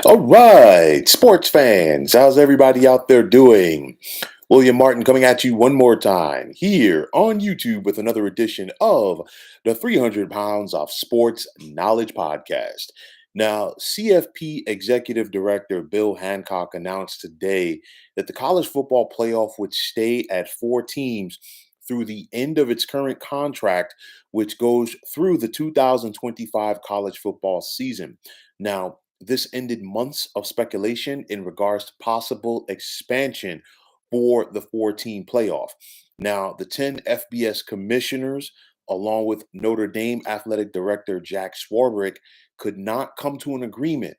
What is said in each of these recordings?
All right, sports fans, how's everybody out there doing? William Martin coming at you one more time here on YouTube with another edition of the 300 Pounds of Sports Knowledge Podcast. Now, CFP Executive Director Bill Hancock announced today that the college football playoff would stay at four teams through the end of its current contract, which goes through the 2025 college football season. Now, this ended months of speculation in regards to possible expansion for the four-team playoff. Now, the 10 FBS commissioners, along with Notre Dame athletic director Jack Swarbrick, could not come to an agreement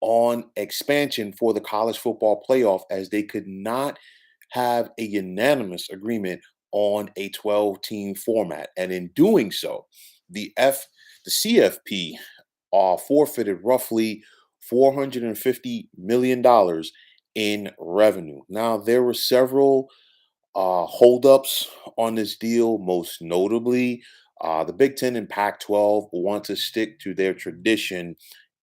on expansion for the college football playoff as they could not have a unanimous agreement on a 12-team format. And in doing so, the F the CFP forfeited roughly $450 million in revenue. Now, there were several holdups on this deal, most notably, the Big Ten and Pac 12 want to stick to their tradition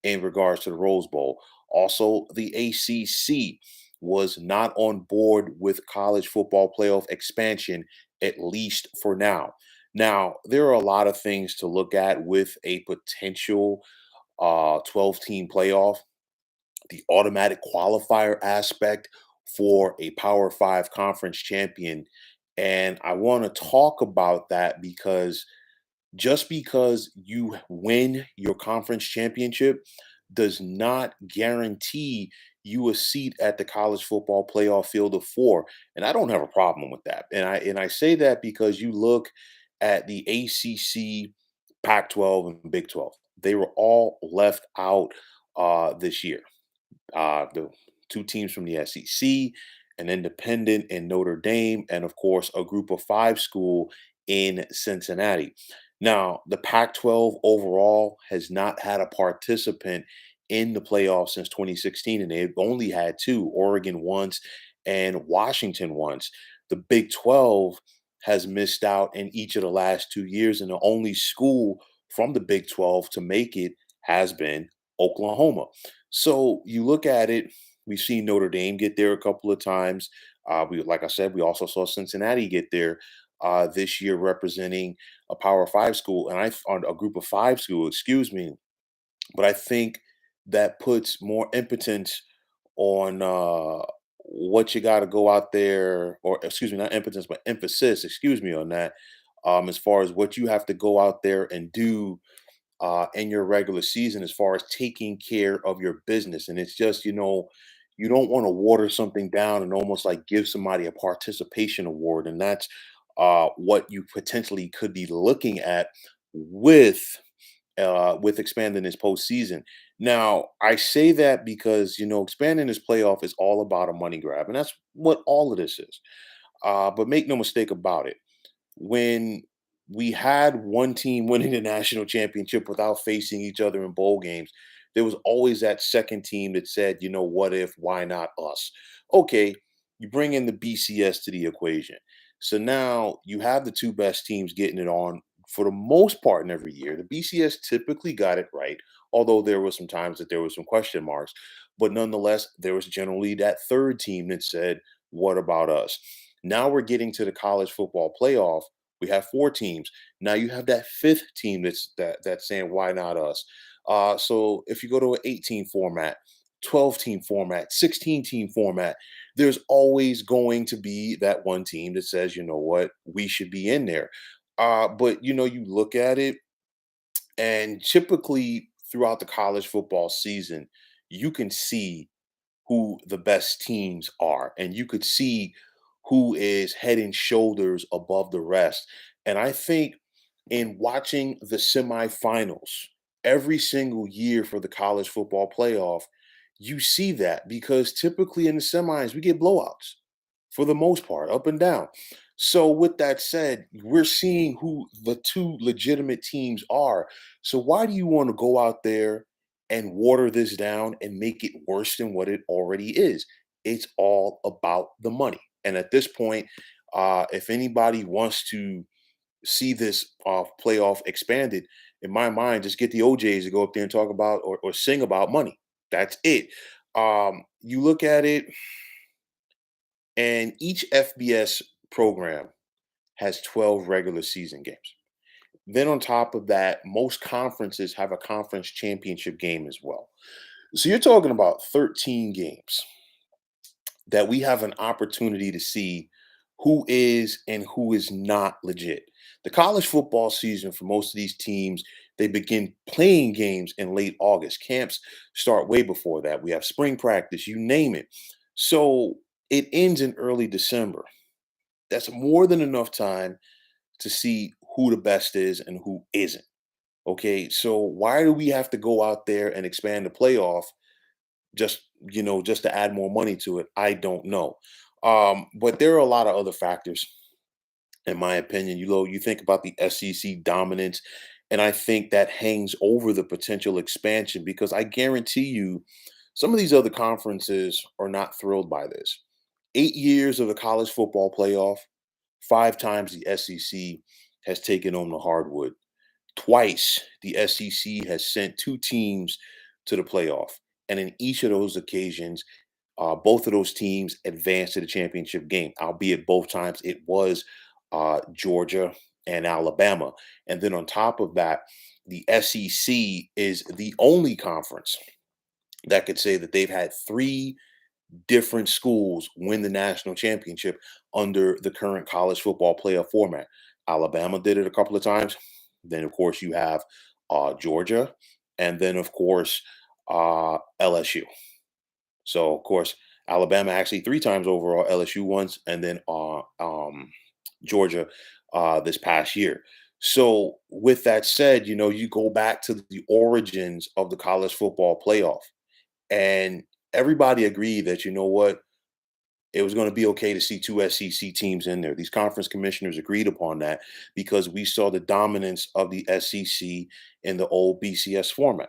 in regards to the Rose Bowl. Also, the ACC was not on board with college football playoff expansion, at least for now. Now, there are a lot of things to look at with a potential 12-team playoff, the automatic qualifier aspect for a Power Five conference champion. And I want to talk about that because just because you win your conference championship does not guarantee you a seat at the college football playoff field of four. And I don't have a problem with that. And I say that because you look at the ACC, Pac 12, and Big 12. They were all left out this year. The two teams from the SEC, an independent in Notre Dame, and of course, a group of five school in Cincinnati. Now, the Pac 12 overall has not had a participant in the playoffs since 2016, and they've only had two, Oregon once and Washington once. The Big 12 has missed out in each of the last 2 years, and the only school from the Big 12 to make it has been Oklahoma. So you look at it, we've seen Notre Dame get there a couple of times. Like I said, we also saw Cincinnati get there this year, representing a Power Five school, and on a group of five school, excuse me. But I think that puts more impotence on what you got to go out there, or excuse me, not impotence, but emphasis, excuse me, on that. As far as what you have to go out there and do in your regular season as far as taking care of your business. And it's just, you don't want to water something down and almost like give somebody a participation award. And that's what you potentially could be looking at with expanding this postseason. Now, I say that because expanding this playoff is all about a money grab, and that's what all of this is. But make no mistake about it, when we had one team winning the national championship without facing each other in bowl games, there was always that second team that said, what if, why not us? Okay, you bring in the BCS to the equation. So now you have the two best teams getting it on for the most part in every year. The BCS typically got it right, although there were some times that there were some question marks. But nonetheless, there was generally that third team that said, what about us? Now we're getting to the college football playoff. We have four teams. Now you have that fifth team that's saying, why not us? So if you go to an 18 format, 12-team format, 16-team format, there's always going to be that one team that says, you know what, we should be in there. But you look at it, and typically throughout the college football season, you can see who the best teams are, and you could see who is head and shoulders above the rest. And I think in watching the semifinals every single year for the college football playoff, you see that because typically in the semis, we get blowouts for the most part, up and down. So, with that said, we're seeing who the two legitimate teams are. So, why do you want to go out there and water this down and make it worse than what it already is? It's all about the money. And at this point, if anybody wants to see this playoff expanded, in my mind, just get the OJs to go up there and talk about or sing about money. That's it. You look at it, and each FBS program has 12 regular season games. Then on top of that, most conferences have a conference championship game as well. So you're talking about 13 games that we have an opportunity to see who is and who is not legit. The college football season for most of these teams, they begin playing games in late August. Camps start way before that. We have spring practice, you name it. So it ends in early December. That's more than enough time to see who the best is and who isn't. Okay, so why do we have to go out there and expand the playoff just just to add more money to it? I don't know. But there are a lot of other factors, in my opinion. You think about the SEC dominance, and I think that hangs over the potential expansion because I guarantee you, some of these other conferences are not thrilled by this. 8 years of the college football playoff, 5 times the SEC has taken on the hardwood. Twice, the SEC has sent 2 teams to the playoff. And in each of those occasions, both of those teams advanced to the championship game, albeit both times it was Georgia and Alabama. And then on top of that, the SEC is the only conference that could say that they've had 3 different schools win the national championship under the current college football playoff format. Alabama did it a couple of times. Then, of course, you have Georgia, and then, of course, LSU. So, of course, Alabama actually 3 times overall, LSU once, and then Georgia this past year. So, with that said, you go back to the origins of the college football playoff, and everybody agreed that what, it was going to be okay to see 2 SEC teams in there. These conference commissioners agreed upon that because we saw the dominance of the SEC in the old BCS format.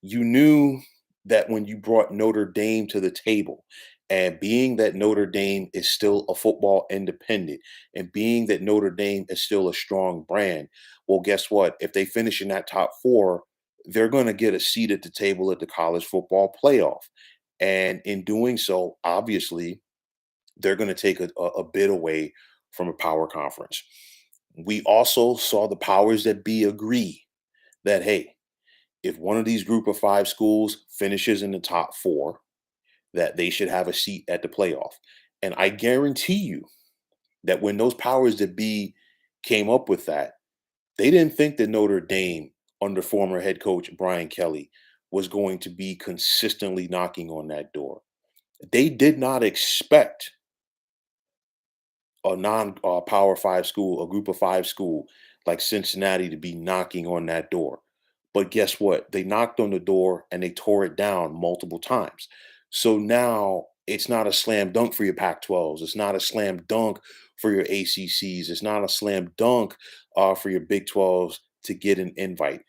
You knew that when you brought Notre Dame to the table, and being that Notre Dame is still a football independent, and being that Notre Dame is still a strong brand, well, guess what? If they finish in that top 4, they're going to get a seat at the table at the college football playoff. And in doing so, obviously, they're going to take a bit away from a power conference. We also saw the powers that be agree that, hey, if one of these group of 5 schools finishes in the top 4, that they should have a seat at the playoff. And I guarantee you that when those powers that be came up with that, they didn't think that Notre Dame, under former head coach Brian Kelly, was going to be consistently knocking on that door. They did not expect a non Power Five school, a group of 5 school like Cincinnati to be knocking on that door. But guess what? They knocked on the door and they tore it down multiple times. So now it's not a slam dunk for your Pac 12s. It's not a slam dunk for your ACCs. It's not a slam dunk for your Big 12s to get an invite.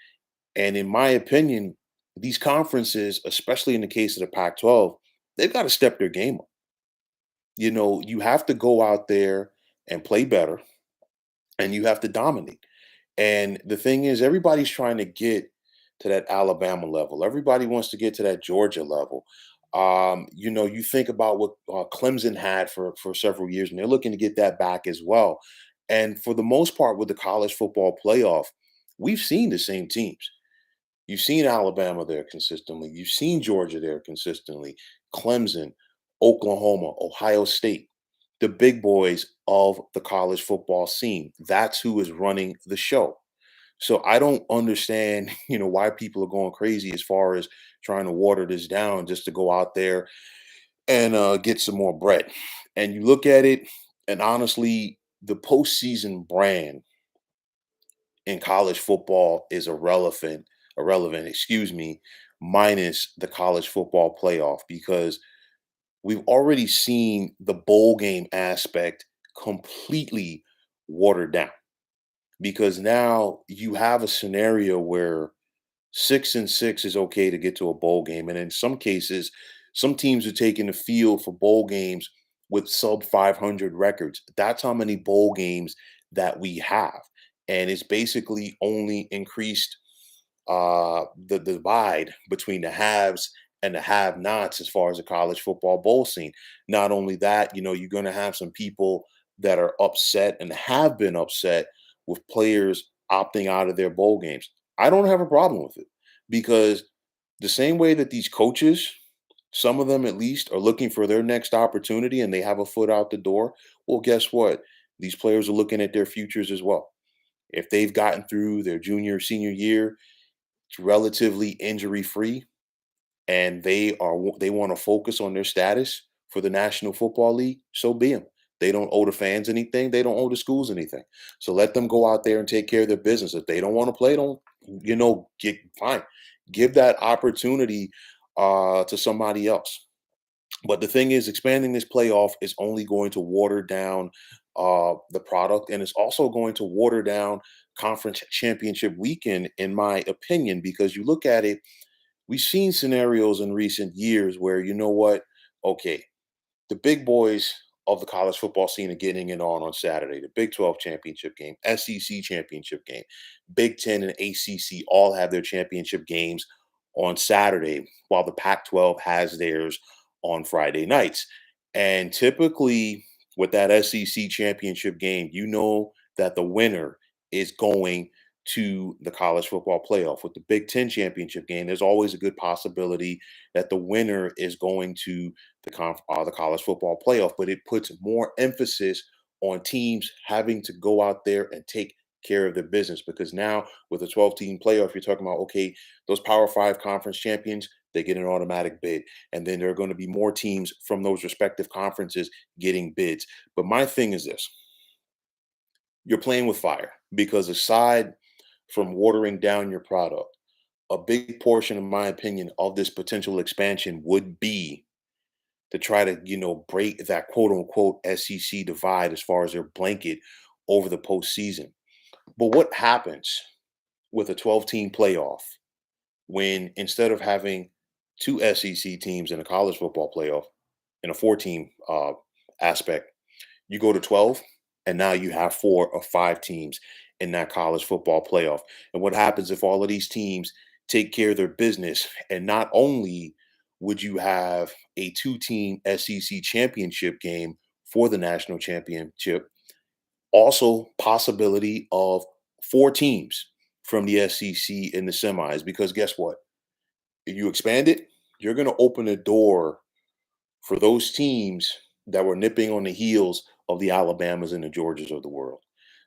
And in my opinion, these conferences, especially in the case of the Pac 12, they've got to step their game up. You have to go out there and play better, and you have to dominate. And the thing is, everybody's trying to get to that Alabama level. Everybody wants to get to that Georgia level. You think about what Clemson had for several years, and they're looking to get that back as well. And for the most part, with the college football playoff, we've seen the same teams. You've seen Alabama there consistently. You've seen Georgia there consistently. Clemson, Oklahoma, Ohio State, the big boys of the college football scene. That's who is running the show. So I don't understand, why people are going crazy as far as trying to water this down just to go out there and get some more bread. And you look at it, and honestly, the postseason brand in college football is irrelevant, excuse me, minus the college football playoff because we've already seen the bowl game aspect completely watered down because now you have a scenario where 6-6 is okay to get to a bowl game. And in some cases, some teams are taking the field for bowl games with sub 500 records. That's how many bowl games that we have. And it's basically only increased the divide between the haves and the have-nots as far as the college football bowl scene. Not only that, you're going to have some people that are upset and have been upset with players opting out of their bowl games. I don't have a problem with it because the same way that these coaches, some of them at least, are looking for their next opportunity and they have a foot out the door. Well, guess what? These players are looking at their futures as well. If they've gotten through their junior, senior year, it's relatively injury free, and they want to focus on their status for the National Football League, so be them. They don't owe the fans anything. They don't owe the schools anything. So let them go out there and take care of their business. If they don't want to play, don't get fine. Give that opportunity to somebody else. But the thing is, expanding this playoff is only going to water down the product, and it's also going to water down conference championship weekend, in my opinion, because you look at it, we've seen scenarios in recent years where you know what, okay, the big boys of the college football scene are getting it on Saturday. The Big 12 championship game, SEC championship game, Big 10 and ACC all have their championship games on Saturday, while the Pac 12 has theirs on Friday nights. And typically, with that SEC championship game, you know that the winner is going to the college football playoff. With the Big 10 championship game, there's always a good possibility that the winner is going to the college football playoff, but it puts more emphasis on teams having to go out there and take care of their business because now with a 12-team playoff, you're talking about okay, those Power Five conference champions, they get an automatic bid, and then there are going to be more teams from those respective conferences getting bids. But my thing is this: you're playing with fire because aside from watering down your product, a big portion, in my opinion, of this potential expansion would be to try to, break that quote unquote SEC divide as far as their blanket over the postseason. But what happens with a 12-team playoff when instead of having two SEC teams in a college football playoff in a four-team aspect, you go to 12, and now you have four or five teams in that college football playoff. And what happens if all of these teams take care of their business? And not only would you have a two-team SEC championship game for the national championship, also possibility of four teams from the SEC in the semis. Because guess what? If you expand it, you're going to open a door for those teams that were nipping on the heels of the Alabamas and the Georgias of the world.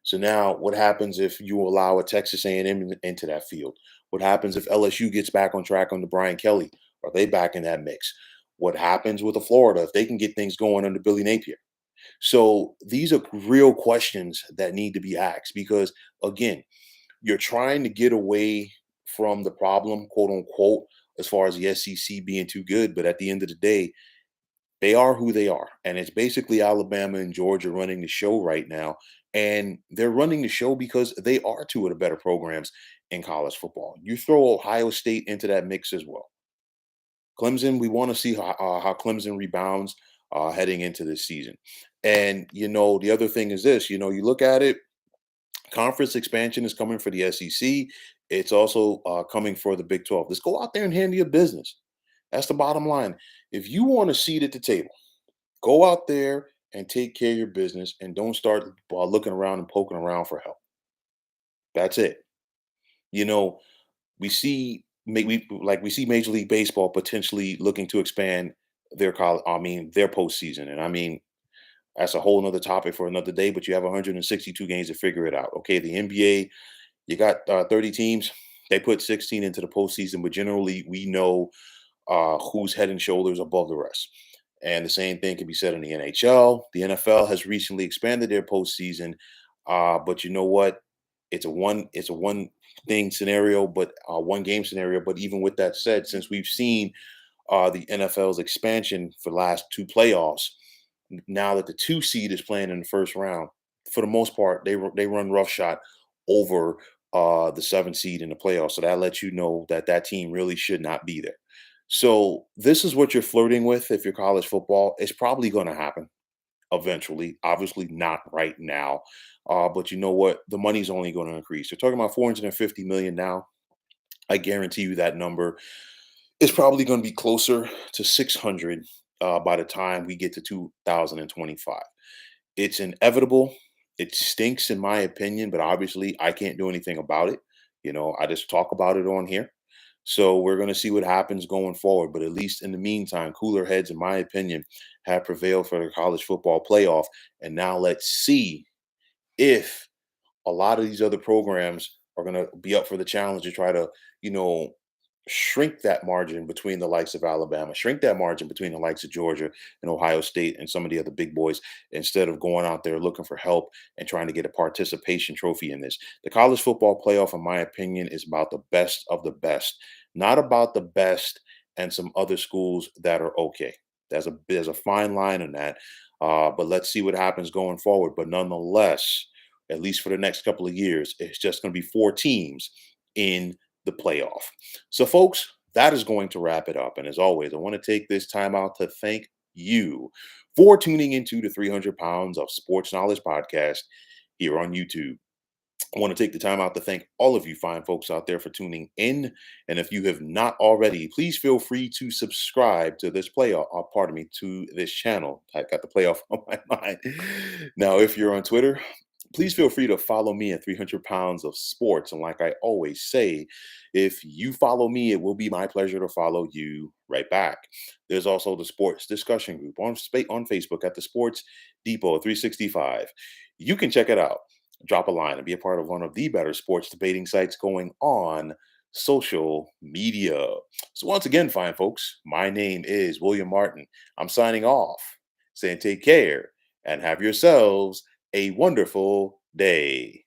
So now, what happens if you allow a Texas A&M into that field? What happens if LSU gets back on track under Brian Kelly? Are they back in that mix? What happens with the Florida if they can get things going under Billy Napier? So these are real questions that need to be asked because, again, you're trying to get away from the problem, quote unquote, as far as the SEC being too good. But at the end of the day, they are who they are. And it's basically Alabama and Georgia running the show right now. And they're running the show because they are two of the better programs in college football. You throw Ohio State into that mix as well. Clemson, we want to see how Clemson rebounds heading into this season. And, the other thing is this, you look at it, conference expansion is coming for the SEC. It's also coming for the Big 12. Let's go out there and handle your business. That's the bottom line. If you want a seat at the table, go out there and take care of your business and don't start looking around and poking around for help. That's it. You know, we see Major League Baseball potentially looking to expand their postseason. And I mean, that's a whole nother topic for another day, but you have 162 games to figure it out. Okay, the NBA, you got 30 teams. They put 16 into the postseason, but generally we know who's head and shoulders above the rest. And the same thing can be said in the NHL. The NFL has recently expanded their postseason, but you know what? It's a one thing scenario, but one game scenario. But even with that said, since we've seen the NFL's expansion for the last two playoffs, now that the two seed is playing in the first round, for the most part, they run roughshod over the seven seed in the playoffs. So that lets you know that that team really should not be there. So this is what you're flirting with if you're college football. It's probably going to happen eventually. Obviously, not right now. But you know what? The money's only going to increase. They're talking about 450 million now. I guarantee you that number It's probably going to be closer to 600 by the time we get to 2025. It's inevitable. It stinks, in my opinion, but obviously I can't do anything about it. I just talk about it on here. So we're going to see what happens going forward. But at least in the meantime, cooler heads, in my opinion, have prevailed for the college football playoff. And now let's see if a lot of these other programs are going to be up for the challenge to try to, you know, shrink that margin between the likes of Alabama, shrink that margin between the likes of Georgia and Ohio State and some of the other big boys instead of going out there looking for help and trying to get a participation trophy in this. The college football playoff, in my opinion, is about the best of the best, not about the best and some other schools that are okay. There's a fine line in that. But let's see what happens going forward. But nonetheless, at least for the next couple of years, it's just going to be four teams in the playoff. So, folks, that is going to wrap it up. And as always, I want to take this time out to thank you for tuning into the 300 Pounds of Sports Knowledge podcast here on YouTube. I want to take the time out to thank all of you fine folks out there for tuning in. And if you have not already, please feel free to subscribe to this playoff, pardon me, to this channel. I got the playoff on my mind. Now, if you're on Twitter, please feel free to follow me at 300 Pounds of Sports. And like I always say, if you follow me, it will be my pleasure to follow you right back. There's also the sports discussion group on Facebook at the Sports Depot 365. You can check it out, drop a line, and be a part of one of the better sports debating sites going on social media. So, once again, fine folks, my name is William Martin. I'm signing off, saying take care and have yourselves a wonderful day.